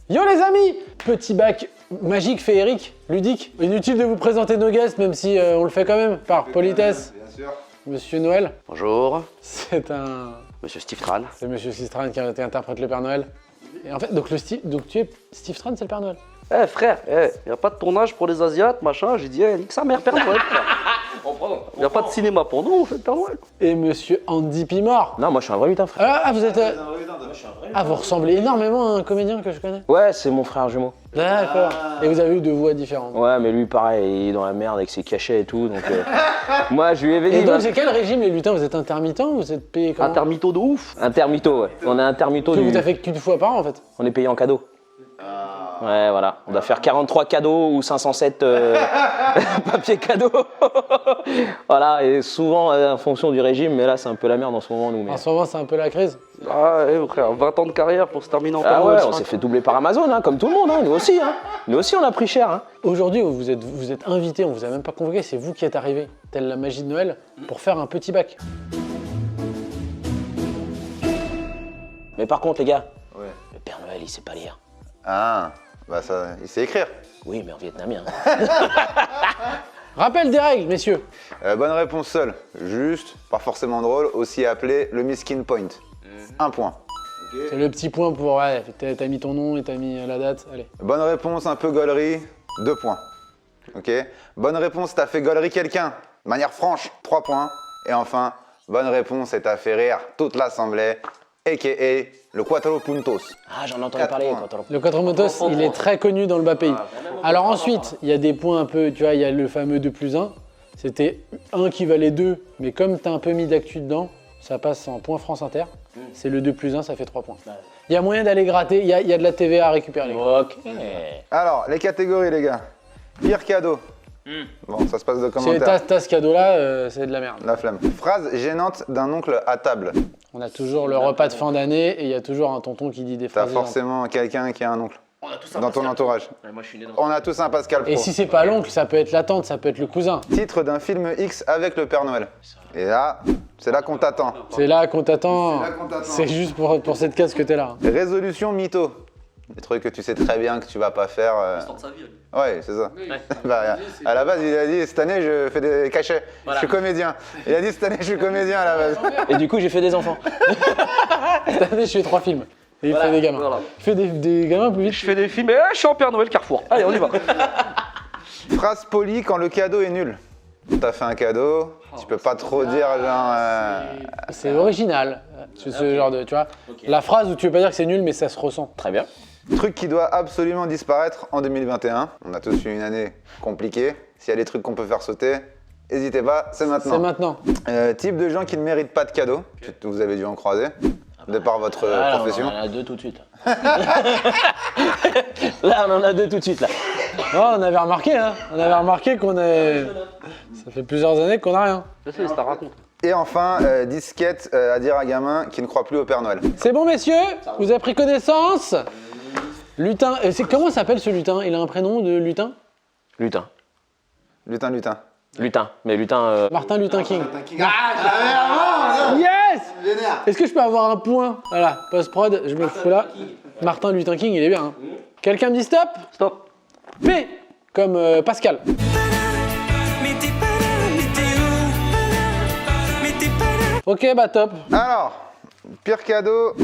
Yo les amis! Petit bac magique, féerique, ludique. Inutile de vous présenter nos guests, même si on le fait quand même, par politesse. Bien sûr. Monsieur Noël. Bonjour, C'est un... monsieur Steve Tran. C'est Monsieur Steve qui interprète le Père Noël. Et en fait, donc tu es Steve Tran, c'est le Père Noël. Eh frère, y a pas de tournage pour les Asiates, machin. J'ai dit, nique sa mère, Père Noël. Y a pas de cinéma pour nous, on fait Père Noël. Et Monsieur Andy Pimor. Non, moi je suis un vrai lutin, frère. Ah, vous êtes... Ah, vous ressemblez énormément à un comédien que je connais. Ouais, c'est mon frère jumeau. D'accord. Et vous avez eu deux voix différentes. Ouais, mais lui, pareil, il est dans la merde avec ses cachets et tout, donc... moi, je lui ai Et dit... donc, c'est quel régime, les lutins? Vous êtes intermittent ou vous êtes payé comment? Intermitto de ouf. Intermitto, ouais. On est intermitto Vous du... t'as fait qu'une fois par an, en fait. On est payé en cadeau. Ouais, voilà. On doit faire 43 cadeaux ou 507 papiers cadeaux. Voilà, et souvent en fonction du régime, mais là, c'est un peu la merde en ce moment, nous. Mais... En ce moment, c'est un peu la crise. Ah, frère, 20 ans de carrière pour se terminer en Père Ah Noël. ouais, on s'est fait doubler par Amazon, hein, comme tout le monde, hein. Nous aussi, hein. Nous aussi, on a pris cher, hein. Aujourd'hui, vous êtes invité, on vous a même pas convoqué, c'est vous qui êtes arrivé, telle la magie de Noël, pour faire un petit bac. Mais par contre, les gars, Ouais. le Père Noël, il sait pas lire. Ah, bah ça, il sait écrire. Oui, mais en vietnamien. Rappel des règles, messieurs. Bonne réponse seule. Juste, pas forcément drôle, aussi appelé le miskin point. Un point. C'est le petit point pour... Ouais, t'as mis ton nom et t'as mis la date, allez. Bonne réponse, un peu gaulerie, 2 points. Ok. Bonne réponse, t'as fait gaulerie quelqu'un, de manière franche, 3 points. Et enfin, bonne réponse et t'as fait rire toute l'assemblée, a.k.a. le Cuatro Puntos. Ah, j'en ai entendu 4 parler. points. Quand on... Le Quattro Motos, il est très connu dans le bas pays. Alors ensuite, il y a des points un peu, tu vois, il y a le fameux 2+1. C'était 1 qui valait 2, mais comme t'as un peu mis d'actu dedans, ça passe en point France Inter. C'est le 2+1, ça fait 3 points. Il y a moyen d'aller gratter, il y a de la TVA à récupérer. Les gars. Ok. Alors, les catégories, les gars. Pire cadeau. Bon, ça se passe de C'est commentaires. t'as ce cadeau-là, c'est de la merde. La flemme. Phrase gênante d'un oncle à table. On a toujours le repas de fin d'année et il y a toujours un tonton qui dit des T'as phrases. gênantes. forcément quelqu'un qui a un oncle On a tous un dans ton Pascal. entourage. Ouais, moi, je suis né dans On a tous un Pascal Pro. Et si c'est pas l'oncle, ça peut être la tante, ça peut être le cousin. Titre d'un film X avec le Père Noël. Et là, c'est là qu'on t'attend. C'est là qu'on t'attend. C'est là qu'on t'attend. C'est juste pour cette case que t'es là. Résolution mytho. Des trucs que tu sais très bien que tu vas pas faire. l'histoire de sa vie. Ouais, c'est ça. Bah, à la base, il a dit cette année je fais des cachets. Voilà. Je suis comédien. Il a dit cette année je suis comédien à la base. Et du coup, j'ai fait des enfants. Cette année, je fais 3 films. Et il fait des gamins. Voilà. Il fait des gamins plus vite. Je fais des films et je suis en Père Noël Carrefour. Allez, on y va. Phrase polie quand le cadeau est nul. T'as fait un cadeau, tu peux pas trop dire genre. C'est original. Ce genre de, tu vois, la phrase où tu veux pas dire que c'est nul, mais ça se ressent. Très bien. Truc qui doit absolument disparaître en 2021. On a tous eu une année compliquée. S'il y a des trucs qu'on peut faire sauter, n'hésitez pas, c'est C'est maintenant. maintenant. Type de gens qui ne méritent pas de cadeaux. Vous avez dû en croiser, de par votre Ah, profession. on en a deux tout de suite. Là, on en a deux tout de suite, là. Oh, on avait remarqué, hein. On avait remarqué qu'on est. Ça fait plusieurs années qu'on a rien. Je sais, ça raconte. Et enfin, disquette à dire à gamin qui ne croit plus au Père Noël. C'est bon, messieurs? Vous avez pris connaissance? Lutin. Comment s'appelle ce lutin? Il a un prénom de lutin? Lutin. Lutin, lutin. Lutin. Mais lutin... Martin Luther King. Ah, Yes! Est-ce que je peux avoir un point? Voilà, post-prod, je me fous là. Martin Luther King, il est bien. Hein. Quelqu'un me dit stop? Stop. P, comme Pascal. Ok, bah top. Alors, pire cadeau,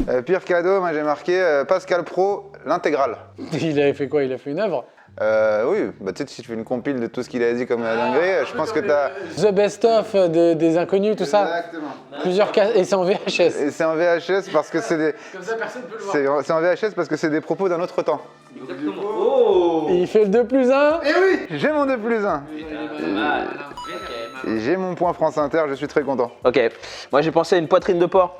moi j'ai marqué Pascal Pro, l'intégrale. Il avait fait quoi? Il a fait une œuvre? Oui, bah tu sais, si tu fais une compile de tout ce qu'il a dit comme dinguerie, je pense que t'as... The Best of des inconnus, tout ça. Exactement. Plusieurs cas. Et c'est en VHS. Et c'est en VHS parce que c'est des... Comme ça, personne peut le voir. C'est en VHS parce que c'est des propos d'un autre temps. Exactement. Oh. Et il fait le 2+1. Et oui, j'ai mon 2+1. Et j'ai mon point France Inter, je suis très content. Ok. Moi, j'ai pensé à une poitrine de porc.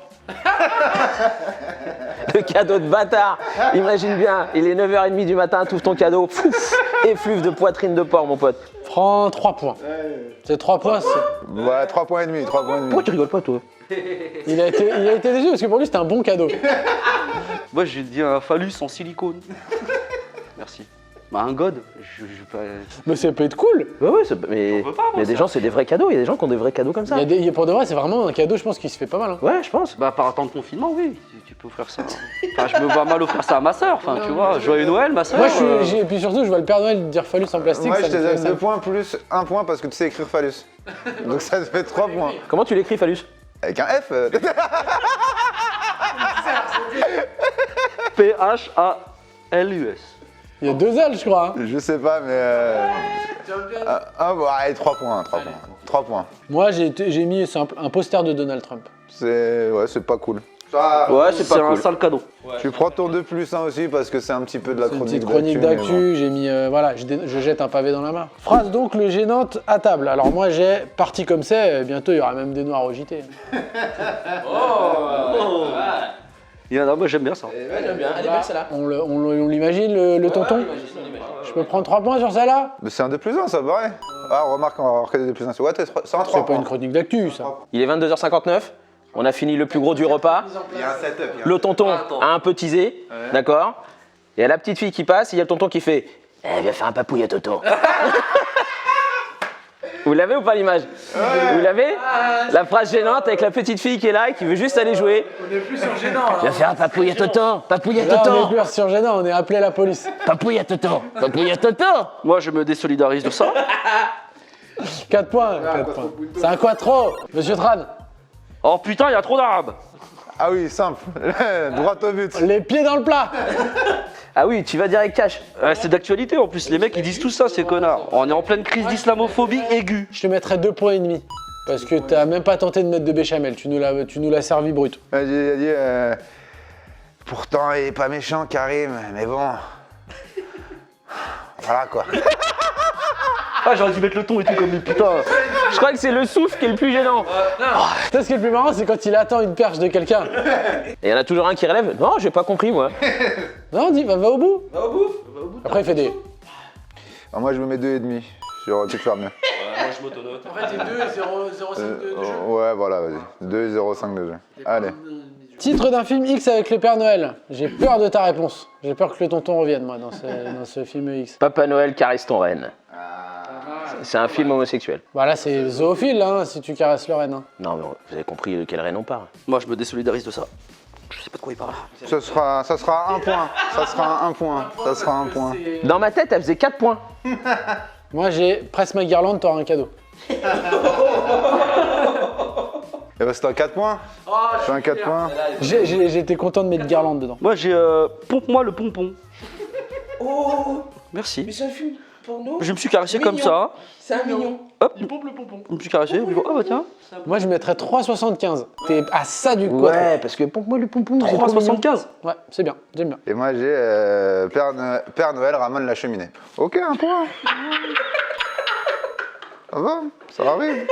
Le cadeau de bâtard. Imagine bien, il est 9h30 du matin, t'ouvres ton cadeau, pouf, effluve de poitrine de porc, mon pote. Prends 3 points. C'est 3 points. Ouais, 3 points et demi, 3 points et demi. Pourquoi tu rigoles pas, toi? Il a été déçu parce que pour lui, c'était un bon cadeau. Moi, j'ai dit un phallus en silicone. Merci. Bah un god. Mais ça peut être cool. Ouais, mais J'en veux pas, moi, il y a des ça. gens, c'est des vrais cadeaux. Il y a des gens qui ont des vrais cadeaux comme ça. Pour de vrai, c'est vraiment un cadeau, je pense, qui se fait pas mal. Hein. Ouais, je pense. Bah par temps de confinement, oui, tu peux offrir ça. Enfin, je me vois mal offrir ça à ma soeur, enfin, tu vois, joyeux Noël, ma soeur. Moi, et puis surtout, je vois le Père Noël dire phallus en plastique. Moi, ça je te me fait- donne ça 2 me- points plus 1 point parce que tu sais écrire phallus. Donc ça te fait 3 points. Comment tu l'écris, Phallus? Avec un F P-H-A-L-U-S. Il y a 2 L, je crois. Hein. Je sais pas, mais. Bon, allez, 3 points, 3 points. 3 points. Moi, j'ai mis simple, un poster de Donald Trump. Ouais, c'est pas cool. Ouais, c'est pas un cool. sale cadeau. Tu prends ton 2 plus 1 aussi parce que c'est un petit peu de la C'est une chronique petite chronique d'actu, mais j'ai mis, voilà, je jette un pavé dans la main. Phrase donc le gênante à table. Alors moi j'ai parti comme c'est, bientôt il y aura même des noirs au JT. Il y en a, moi j'aime bien ça. Ouais, j'aime bien. Elle est belle, celle-là. On l'imagine le tonton. Je peux prendre 3 points sur celle-là? bon. C'est un 2 plus 1, ça paraît. Ah, remarque, on va avoir que des 2 plus 1. Ouais, c'est un 3 C'est pas points. une chronique d'actu ça. Il est 22h59. On a fini le plus gros du repas. Il y a un setup. Le tonton a un peu teasé, d'accord. Il y a la petite fille qui passe, il y a le tonton qui fait viens faire un papouille à Toto. Vous l'avez ou pas l'image? Vous l'avez? La phrase gênante avec la petite fille qui est là et qui veut juste aller jouer. On est plus sur gênant là. Viens faire un papouille à Toto. Papouille à Là on est Toto. plus sur gênant, on est appelé à la police. Papouille à Toto. Papouille à Toto. Moi je me désolidarise de ça. 4 points. 4 points. C'est un quattro, monsieur Tran. Oh putain, il y a trop d'arabes. Ah oui, simple. Droit au but. Les pieds dans le plat. Ah oui, tu vas direct cash. C'est d'actualité en plus, les mecs ils disent tout ça, ces connards. On est en pleine crise d'islamophobie aiguë. Je te mettrais 2 points et demi. Parce que t'as même pas tenté de mettre de béchamel, tu nous l'as servi brut. Il a dit, pourtant, il est pas méchant, Karim, mais bon. Voilà quoi. Ah j'aurais dû mettre le ton et tout comme des putains. Je crois que c'est le souffle qui est le plus gênant. Tu sais ce qui est le plus marrant, c'est quand il attend une perche de quelqu'un. Et il y en a toujours un qui relève. Non, j'ai pas compris moi. Non, dis, va au bout. Va au bout. Après il fait des... Alors, moi, je me mets 2,5. J'aurais pu faire mieux. En fait, t'es 2 et 0,05 de jeu. Ouais, voilà, vas-y. 2,05 de jeu. Allez. Titre d'un film X avec le Père Noël. J'ai peur de ta réponse. J'ai peur que le tonton revienne, moi, dans ce film X. Papa Noël caresse ton renne. C'est un film homosexuel. Bah là, c'est zoophile, hein, si tu caresses le renne. Hein. Non, mais vous avez compris de quelle reine on parle. Moi je me désolidarise de ça. Je sais pas de quoi il parle. Ça sera 1 point. Ça sera 1 point. Ça sera 1 point. Dans ma tête, elle faisait 4 points. Moi, j'ai presse ma guirlande, t'auras un cadeau. Et bah, c'est un 4 points. C'est un 4 points. J'étais content de mettre guirlande dedans. Moi j'ai pompe-moi le pompon. Oh, Merci. mais c'est un film pour nous. Je me suis caressé comme Mignon. ça. C'est un mignon. Hop, Il pompe le pompon. je me suis caressé. Je me dis, ah bah tiens. Moi, je mettrais 3,75. T'es à ça du quattro. Ouais, parce que pompe-moi le pompon. c'est trop mignon. 3,75. Ouais, c'est bien, j'aime bien. Et moi, j'ai Père Noël ramène la cheminée. Ok, 1 point. Ça va, ça arrive.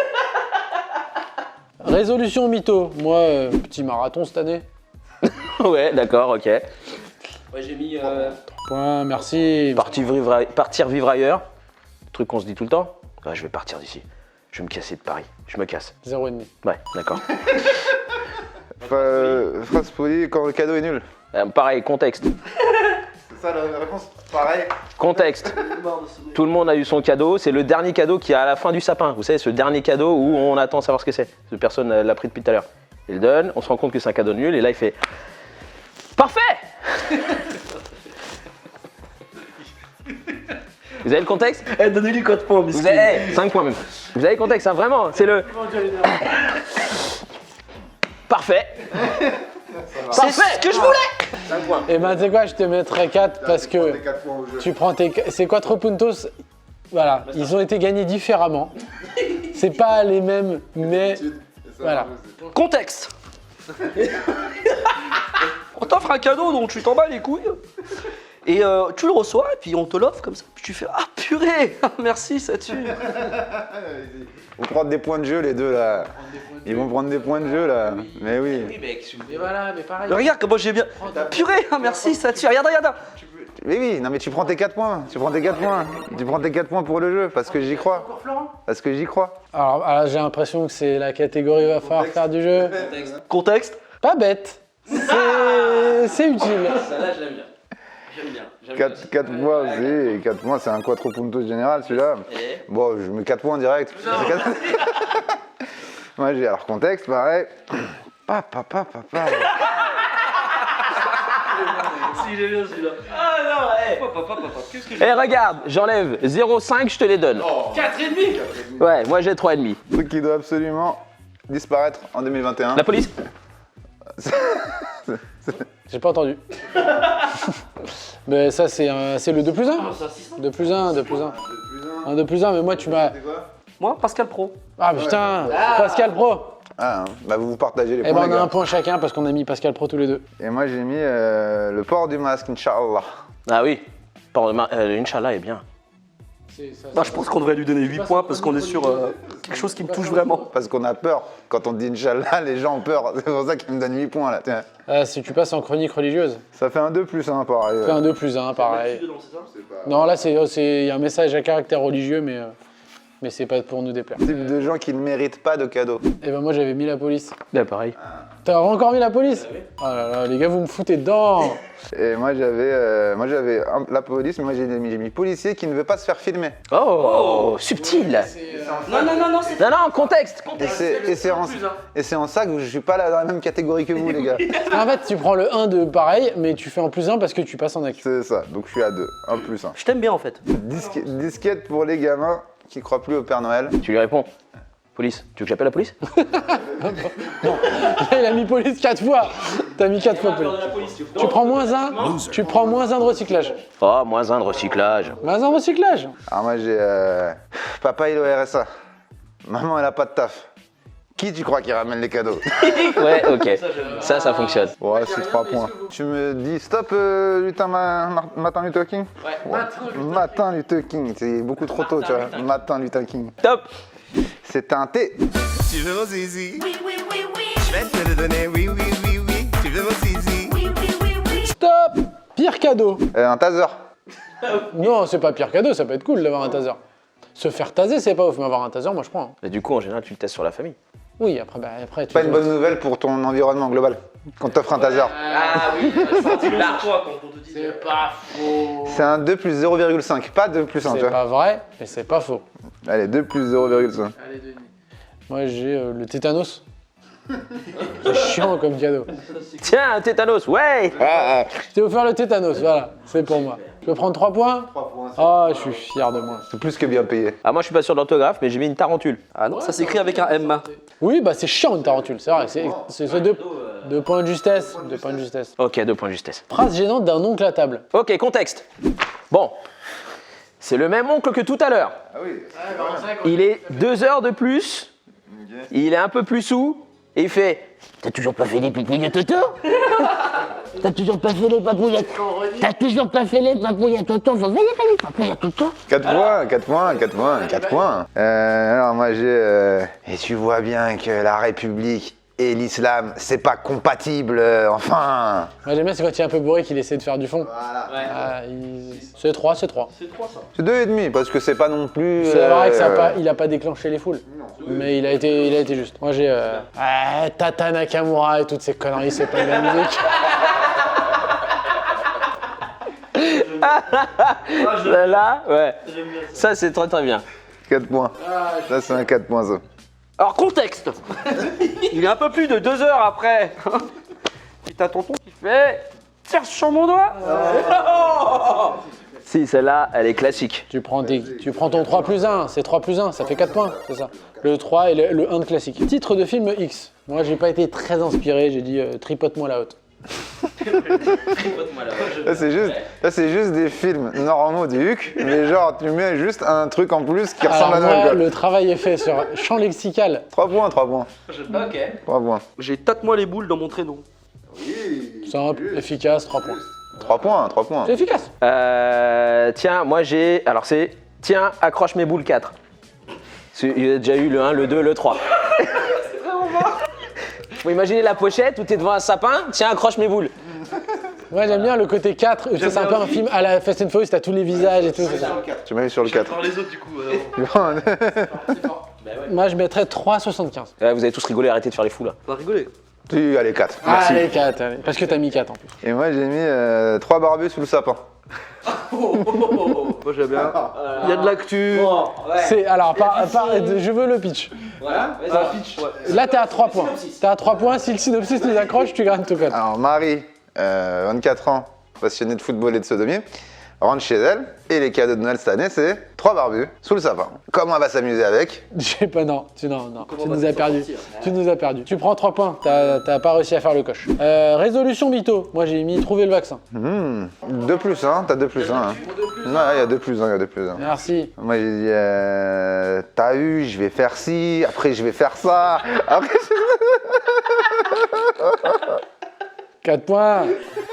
Résolution mytho. Moi, petit marathon cette année. Ouais, d'accord, ok. Ouais, j'ai mis. Point, merci. Partir vivre ailleurs. Truc qu'on se dit tout le temps. Ouais, je vais partir d'ici. Je vais me casser de Paris. Je me casse. 0,5. Ouais, d'accord. Phrase polie quand le cadeau est nul. Pareil, contexte. C'est ça la réponse. Pareil. Contexte. Tout le monde a eu son cadeau. C'est le dernier cadeau qui est à la fin du sapin. Vous savez, ce dernier cadeau où on attend de savoir ce que c'est. Cette personne l'a pris depuis tout à l'heure. Il le donne, on se rend compte que c'est un cadeau nul, et là il fait parfait. Vous avez le contexte? Donnez-lui 4 points, Vous avez 5 points même. Vous avez le contexte, hein, vraiment. C'est le parfait. C'est ce que je voulais. Et ben, tu sais quoi, je te mettrais 4 parce que tu prends tes. Ces quattro puntos, voilà, ils ont été gagnés différemment. C'est pas les mêmes, mais. Voilà. Contexte. On t'offre un cadeau dont tu t'en bats les couilles. Et tu le reçois, et puis on te l'offre comme ça. Puis tu fais ah purée, merci, ça tue. Vous prendre des points de jeu, les deux là. Ils vont prendre des points de jeu là. Mais oui. Oui, mec. Mais voilà, mais pareil. Mais regarde comment j'ai bien. Purée, ah, merci, ça tue. Regarde, regarde. Mais oui, non mais tu prends tes 4 points. Tu prends tes 4 points. Tu prends tes 4 points pour le jeu parce que j'y crois. Encore Florent. Parce que j'y crois. Alors j'ai l'impression que c'est la catégorie va falloir faire du jeu. Contexte. Pas bête. C'est utile. Ça là, je l'aime bien. 4 points aussi. Et 4 points, c'est un quattro punto général celui-là. Bon, je mets 4 points direct. Moi, j'ai alors contexte, pareil. Papa. Si, j'ai bien celui-là. Ah non, Papa, qu'est-ce que j'ai? Eh regarde, j'enlève 0,5, je te les donne. 4,5. Ouais, moi j'ai 3,5. Truc qui doit absolument disparaître en 2021. La police? J'ai pas entendu. Mais ça, c'est le 2 plus 1. C'est assistant. 2 plus 1, 2 plus 1. Un 2 plus 1, mais moi, tu m'as. Moi, Pascal Pro. Ah putain, Pascal Pro. Ah, bah vous partagez les Eh points, ben, les on a gars. un point chacun parce qu'on a mis Pascal Pro tous les deux. Et moi, j'ai mis le port du masque, Inch'Allah. Ah oui, Inch'Allah est bien. Bah, je pense qu'on devrait lui donner 8 points parce qu'on est sur quelque chose qui me touche vraiment. Parce qu'on a peur. Quand on dit Inch'Allah, les gens ont peur. C'est pour ça qu'ils me donnent 8 points là. Tiens. Ah, si tu passes en chronique religieuse, Ça fait un 2 plus 1 pareil. fais un 2 plus 1, pareil. Non, là, il y a un message à caractère religieux, mais c'est pas pour nous déplaire. Type de gens qui ne méritent pas de cadeaux. Et ben, moi, j'avais mis la police. Là, pareil. T'as encore mis la police? Ah là là, les gars, vous me foutez dedans. Et moi j'avais la police, mais moi j'ai mis policier qui ne veut pas se faire filmer. Oh, subtil. Non, c'est. Non, contexte. Et c'est en ça que je suis pas là dans la même catégorie que vous les gars. En fait, tu prends le 1 de pareil, mais tu fais en plus 1 parce que tu passes en acte. C'est ça, donc je suis à 2, 1 plus 1. Je t'aime bien en fait. Disquette pour les gamins qui croient plus au Père Noël. Tu lui réponds. Police, tu veux que j'appelle la police? Il a mis police 4 fois. T'as mis 4 fois police. Tu prends moins 1, tu prends moins 1 de recyclage. Oh, moins 1 de recyclage. Moins 1 de recyclage. Alors moi j'ai papa il est au RSA, maman elle a pas de taf. Qui tu crois qui ramène les cadeaux? Ouais, ok. Ça fonctionne. Ouais, c'est 3 points. Tu me dis stop Martin Luther King? Ouais. Martin Luther King, c'est beaucoup trop tôt, tu vois. Martin Luther King. Top. C'est un thé. Tu veux mon zizi? Oui, oui, oui, oui. Je vais te le donner, oui, oui, oui, oui. Tu veux mon zizi? Oui, oui, oui, oui. Stop. Pire cadeau. Un taser. Non, c'est pas pire cadeau, ça peut être cool d'avoir un taser. Se faire taser, c'est pas ouf, mais avoir un taser, moi je prends. Hein. Mais du coup, en général, tu le testes sur la famille. Oui, après tu Pas une bonne nouvelle pour ton environnement global. Quand t'offres un taser. Ah oui, C'est pas faux. C'est un 2 plus 0,5, pas 2 plus 1, tu C'est vois. pas vrai, mais c'est pas faux. Allez, 2 plus 0,5. Allez, Denis. Moi j'ai le tétanos. C'est chiant comme cadeau. Tiens, un tétanos, ouais. Je t'ai offert le tétanos, voilà, c'est pour moi. Je peux prendre 3 points? 3 points. Ah, je suis fier de moi. C'est plus que bien payé. Ah, moi, je suis pas sûr de l'orthographe, mais j'ai mis une tarentule. Ah non, ça s'écrit avec un M. Oui, bah c'est chiant une tarentule, c'est vrai. C'est ce 2 points de justesse. 2 points de justesse. Ok, 2 points de justesse. Phrase gênante d'un oncle à table. Ok, contexte. Bon, c'est le même oncle que tout à l'heure. Ah oui. Il est 2 heures de plus, il est un peu plus sous, et il fait « T'as toujours pas fait les pipouilles à Toto? T'as toujours pas fait les papouilles à Toto? T'as toujours pas fait les papouilles à Toto? Vous voyez pas les papouilles à Toto? » 4 points, 4 points, 4 points, 4 points. Alors moi j'ai... Et tu vois bien que la République et l'islam, c'est pas compatible, enfin. Moi j'aime bien, c'est quand il est un peu bourré qu'il essaie de faire du fond. Voilà. Ah, c'est 3, c'est 3. C'est 2,5 parce que c'est pas non plus... C'est vrai qu'il a pas déclenché les foules. Mais il a été juste. Moi j'ai Tata Nakamura et toutes ces conneries, c'est pas de la musique. Là, ouais. Ça, c'est très très bien. 4 points. Ça c'est un 4 points ça. Alors, contexte. Il est un peu plus de 2 heures après. Et t'as tonton qui fait. Tiens sur mon doigt. Si, celle-là, elle est classique. Tu prends ton 3 plus 1, c'est 3 plus 1, ça fait 4 points, c'est ça. Le 3 et le 1 de classique. Titre de film X. Moi j'ai pas été très inspiré, j'ai dit tripote-moi la haute. Là c'est juste des films normaux du HUC, mais genre tu mets juste un truc en plus qui ressemble Alors à Noël. moi, Quoi. le travail est fait sur champ lexical. 3 points, 3 points. Ok. 3 points. J'ai tâte-moi les boules dans mon traîneau. Simple, efficace, 3 points. 3 points, 3 points. C'est efficace. Tiens, moi j'ai. Alors c'est. Tiens, accroche mes boules 4. Il y a déjà eu le 1, le 2, le 3. Faut imaginer la pochette où t'es devant un sapin, tiens, accroche mes boules. Moi j'aime bien le côté 4, c'est un peu un film à la Fast and Furious, t'as tous les visages et tout. c'est ça. Tu mets sur le 4. les autres du coup. Moi je mettrais 3,75. Ouais, vous avez tous rigolé, arrêtez de faire les fous là. On va rigoler. Tu allez 4. Allez 4, allez. Parce que t'as mis 4 en plus. Et moi j'ai mis 3 barbus sous le sapin. Moi j'aime bien. Il y a de l'actu. C'est alors je veux le pitch. Voilà, vas-y, pitch. Là t'es à 3 points. T'es à 3 points, si le synopsis nous accroche, tu gagnes tout code. Alors Marie, 24 ans, passionnée de football et de sodomie, rentre chez elle et les cadeaux de Noël cette année c'est 3 barbus sous le sapin. Comment elle va s'amuser avec? Je sais pas, non, tu nous as perdu. Tu nous as perdu. Tu prends 3 points, t'as pas réussi à faire le coche. Résolution mytho, moi j'ai mis trouver le vaccin. 2 plus 1, t'as 2 plus 1. Hein. Non, il y a 2 plus 1, il y a 2 plus 1. Merci. Moi j'ai dit, t'as eu, je vais faire ci, après je vais faire ça, après 4 points.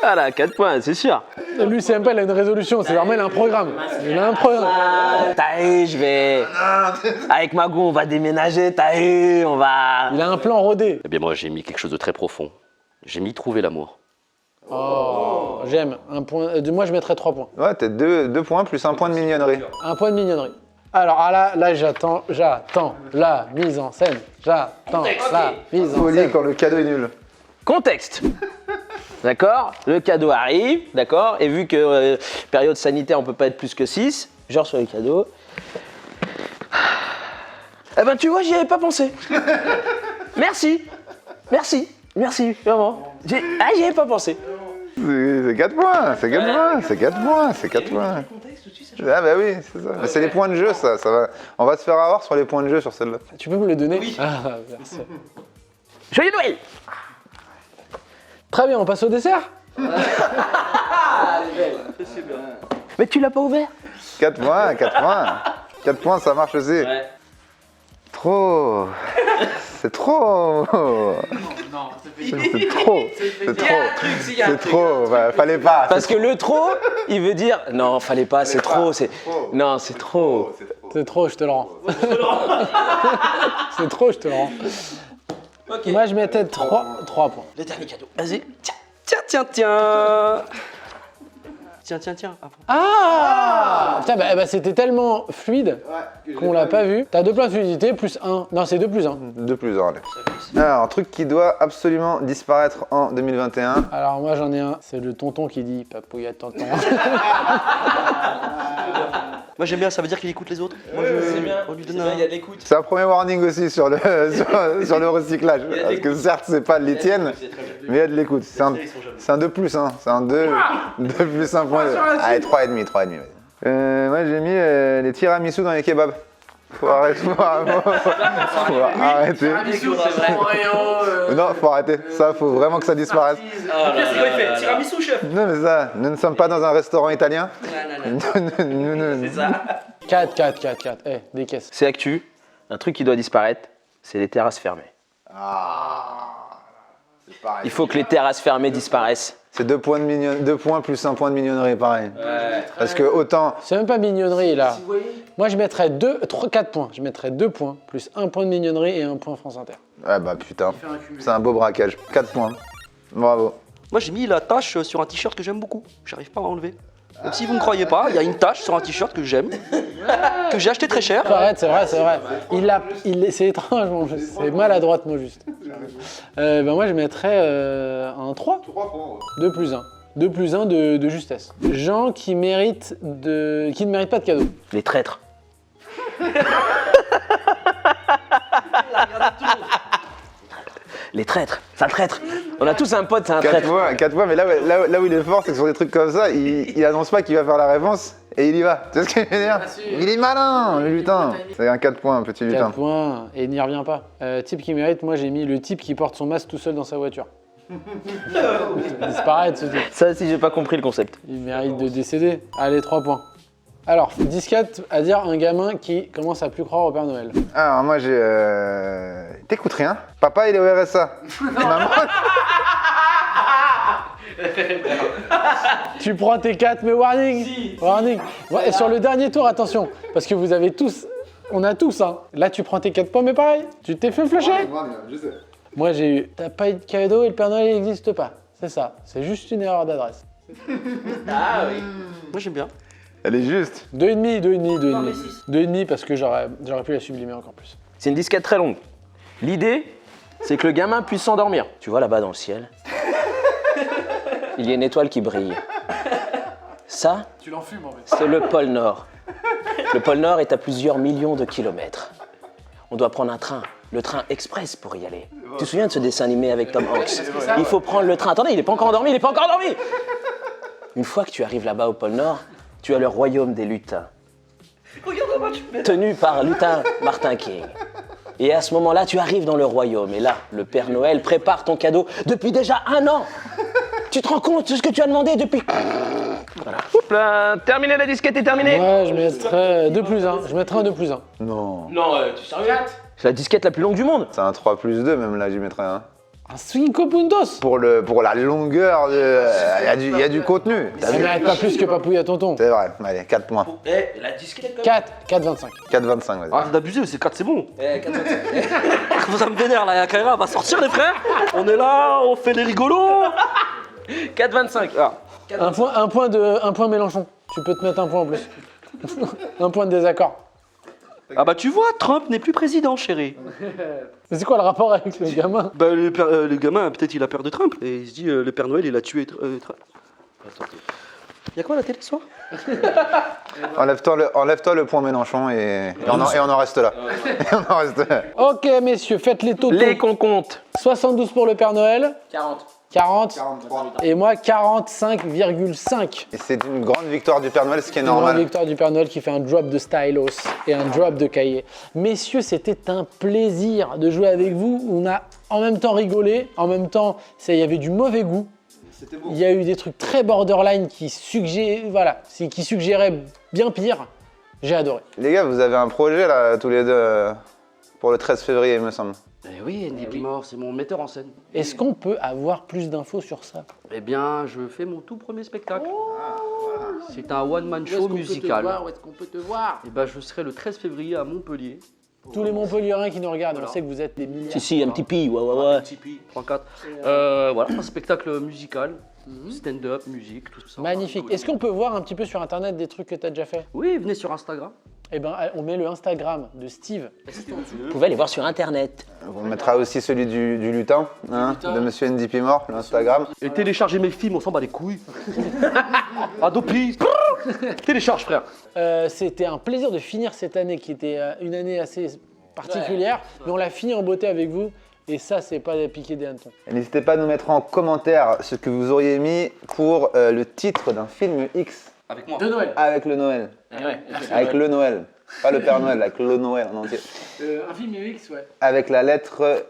Voilà, 4 points, c'est sûr. Lui c'est même pas, il a une résolution, c'est normal, il a un programme. Il a un programme. T'as eu, je vais. Avec Mago, on va déménager, t'as eu, on va. Il a un plan rodé. Eh bien moi j'ai mis quelque chose de très profond. J'ai mis trouver l'amour. Oh, j'aime. Un point. Moi je mettrais 3 points. Ouais, t'as 2 points plus 1 point de mignonnerie. Un point de mignonnerie. Alors là j'attends la mise en scène. J'attends la mise en Folie scène. quand le cadeau est nul. Contexte. D'accord. Le cadeau arrive, d'accord. Et vu que période sanitaire, on peut pas être plus que 6, genre sur les cadeaux. Eh ben tu vois, j'y avais pas pensé. Merci, vraiment. J'y avais pas pensé. C'est 4 points, c'est 4 points, c'est 4 points, c'est 4 points. Ah bah oui, c'est ça. Mais c'est les points de jeu ça va. On va se faire avoir sur les points de jeu sur celle-là. Tu peux me le donner? Oui. Ah, merci. Joyeux Noël. Très bien, on passe au dessert. Mais tu l'as pas ouvert. 4 points, 4 points. 4 points, ça marche aussi. Ouais. Trop. C'est trop. Non, C'est trop. C'est trop. Bah, fallait pas. Parce que le trop, il veut dire non, fallait pas, c'est trop, c'est non, c'est trop. C'est trop, je te le rends. C'est trop, je te le rends. Moi je mettais 3 points. Le dernier cadeau. Vas-y. Tiens. Tiens. Ah Tiens, bah, c'était tellement fluide qu'on l'a pas vu. T'as 2 points de fluidité plus 1. Non, c'est 2 plus 1. 2 plus 1, allez. Alors, un truc qui doit absolument disparaître en 2021. Alors moi j'en ai un, c'est le tonton qui dit papouille à tonton. Moi j'aime bien, ça veut dire qu'il écoute les autres. Moi C'est bien, on lui c'est donne bien, un... il y a de l'écoute. C'est un premier warning aussi sur le, sur le recyclage. Parce que certes, c'est pas les tiennes, mais il y a de l'écoute. C'est un 2 plus 1. C'est un 2 plus 1 point. Allez, 3,5. 3,5. Moi j'ai mis les tiramisu dans les kebabs. Faut arrêter. Faut arrêter. Non, faut arrêter. Ça, faut vraiment que ça disparaisse. C'est quoi il fait? Tiramisu chef. Non, mais ça, nous ne sommes pas dans un restaurant italien. C'est ça. 4. Eh, des caisses. C'est actu. Un truc qui doit disparaître, c'est les terrasses fermées. Il faut que les terrasses fermées disparaissent. C'est 2 points plus 1 point de mignonnerie, pareil. Parce que autant. C'est même pas mignonnerie là. Moi je mettrais 4 points. Je mettrais 2 points plus 1 point de mignonnerie et 1 point France Inter. Ah bah putain, c'est un beau braquage. 4 points. Bravo. Moi j'ai mis la tache sur un t-shirt que j'aime beaucoup. J'arrive pas à enlever. Même si vous ne croyez pas, il y a une tache sur un t-shirt que j'aime, que j'ai acheté très cher. Arrête, c'est vrai. C'est étrange, c'est maladroitement juste. Moi je mettrais un 3. 2 plus 1. 2 plus 1 de justesse. Gens qui ne méritent pas de cadeau. Les traîtres. Les traîtres, sale traître. On a tous un pote, c'est un 4 traître. points, mais là où il est fort, c'est que sur des trucs comme ça, il annonce pas qu'il va faire la réponse et il y va. Tu sais ce que je veux dire? Il est malin, le lutin. C'est un 4 points, petit 4 lutin. points, et il n'y revient pas. Type qui mérite, moi j'ai mis le type qui porte son masque tout seul dans sa voiture. Disparaître ce type. Ça aussi, j'ai pas compris le concept. Il mérite de décéder. Allez, 3 points. Alors, 10-4 à dire un gamin qui commence à plus croire au Père Noël. Alors moi j'ai... T'écoutes rien. Papa il est au RSA. Maman... Tu prends tes 4, mais warning. Warning. Ouais, et sur le dernier tour, attention, parce que vous avez tous... On a tous, hein. Là, tu prends tes 4 points, mais pareil, tu t'es fait flusher. Moi, j'ai eu... T'as pas eu de cadeau et le Père Noël n'existe pas. C'est ça. C'est juste une erreur d'adresse. Ah oui. Moi j'aime bien. Elle est juste. 2,5, 2,5. 2,5 parce que j'aurais pu la sublimer encore plus. C'est une disquette très longue. L'idée, c'est que le gamin puisse s'endormir. Tu vois là-bas dans le ciel, il y a une étoile qui brille. Ça, Tu l'enfumes en fait. c'est le pôle Nord. Le pôle Nord est à plusieurs millions de kilomètres. On doit prendre un train, le train express pour y aller. Tu te souviens de ce dessin animé avec Tom Hanks? Il faut prendre le train. Attendez, il n'est pas encore endormi, il n'est pas encore endormi. Une fois que tu arrives là-bas au pôle Nord, tu as le royaume des lutins. Tenu par lutin Martin King. Et à ce moment-là, tu arrives dans le royaume. Et là, le Père Noël prépare ton cadeau depuis déjà 1 an. Tu te rends compte de ce que tu as demandé depuis... Voilà. Oups là, terminé, la disquette est terminée. Ouais, je mettrais 2+1. Je mettrais un 2+1. Non. Non, tu es sérieux? C'est la disquette la plus longue du monde. C'est un 3+2 même là, j'y mettrais un. Un 5 puntos. Pour la longueur, il y a du contenu. T'as Ça vu? mérite pas plus que Papouille à tonton. C'est vrai, allez, 4 points. Eh, la disquette 4,25. 4,25, vas-y. Arrête d'abuser, c'est 4, c'est bon. Eh, 4,25. Ça me vénère là, la Kaira va sortir les frères. On est là, on fait les rigolos. 4,25. Ah. Un point Mélenchon. Tu peux te mettre un point en plus. Un point de désaccord. Ah bah tu vois, Trump n'est plus président, chérie. Mais c'est quoi le rapport avec le gamin? Bah le gamin, peut-être il a peur de Trump. Et il se dit, le Père Noël, il a tué Trump. Y'a quoi à la télé ce soir? Enlève-toi le point Mélenchon et on en reste là. Et on en reste là. Ok messieurs, faites les totaux. Les qu'on compte. 72 pour le Père Noël. 40. 40. Et moi 45,5. Et c'est une grande victoire du Père Noël, ce qui est Une grande normal. victoire du Père Noël qui fait un drop de stylos et un drop de cahier. Messieurs, c'était un plaisir de jouer avec vous. On a en même temps rigolé, en même temps, il y avait du mauvais goût. Il y a eu des trucs très borderline qui suggéraient bien pire. J'ai adoré. Les gars, vous avez un projet là, tous les deux, pour le 13 février, il me semble. Eh oui, Andy Pimor, c'est mon metteur en scène. Est-ce qu'on peut avoir plus d'infos sur ça? Eh bien, je fais mon tout premier spectacle. C'est un one-man show musical. Où est-ce qu'on peut te voir? Et ben, je serai le 13 février à Montpellier. Tous les Montpelliérains qui nous regardent, on sait que vous êtes des milliards. Si, un petit pi, ouais. Tipeee, 3-4. Voilà, un spectacle musical, stand-up, musique, tout ça. Magnifique. Est-ce qu'on peut voir un petit peu sur internet des trucs que tu as déjà fait? Oui, venez sur Instagram. Eh ben, on met le Instagram de Steve. Vous pouvez aller voir sur internet. On mettra aussi celui du lutin, hein, de Monsieur Andy Pimor, l'Instagram. Et téléchargez mes films, on s'en bat les couilles. Adopi. Télécharge, frère. C'était un plaisir de finir cette année qui était une année assez particulière, mais on l'a fini en beauté avec vous. Et ça, c'est pas piquer des hannetons. N'hésitez pas à nous mettre en commentaire ce que vous auriez mis pour le titre d'un film X. Avec moi. De Noël. Avec le Noël. Ouais. Avec le Noël. Pas le Père Noël, avec le Noël en entier. Un film X, ouais. Avec la lettre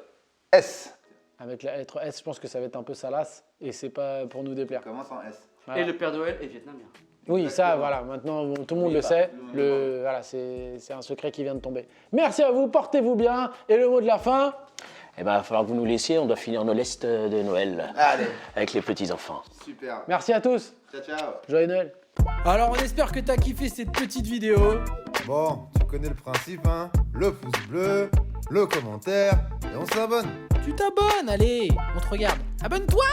S. Avec la lettre S, je pense que ça va être un peu salace et c'est pas pour nous déplaire. Commence en S. Voilà. Et le Père Noël est vietnamien. Oui, ça, voilà, maintenant bon, tout le monde le sait. Voilà, c'est un secret qui vient de tomber. Merci à vous, portez-vous bien. Et le mot de la fin? Eh ben, il va falloir que vous nous laissiez, on doit finir nos lestes de Noël. Allez, Avec les petits-enfants. super. Merci à tous. Ciao, ciao. Joyeux Noël. Alors on espère que t'as kiffé cette petite vidéo. Bon, tu connais le principe, hein? Le pouce bleu, le commentaire, et on s'abonne. Tu t'abonnes, allez, on te regarde. Abonne-toi!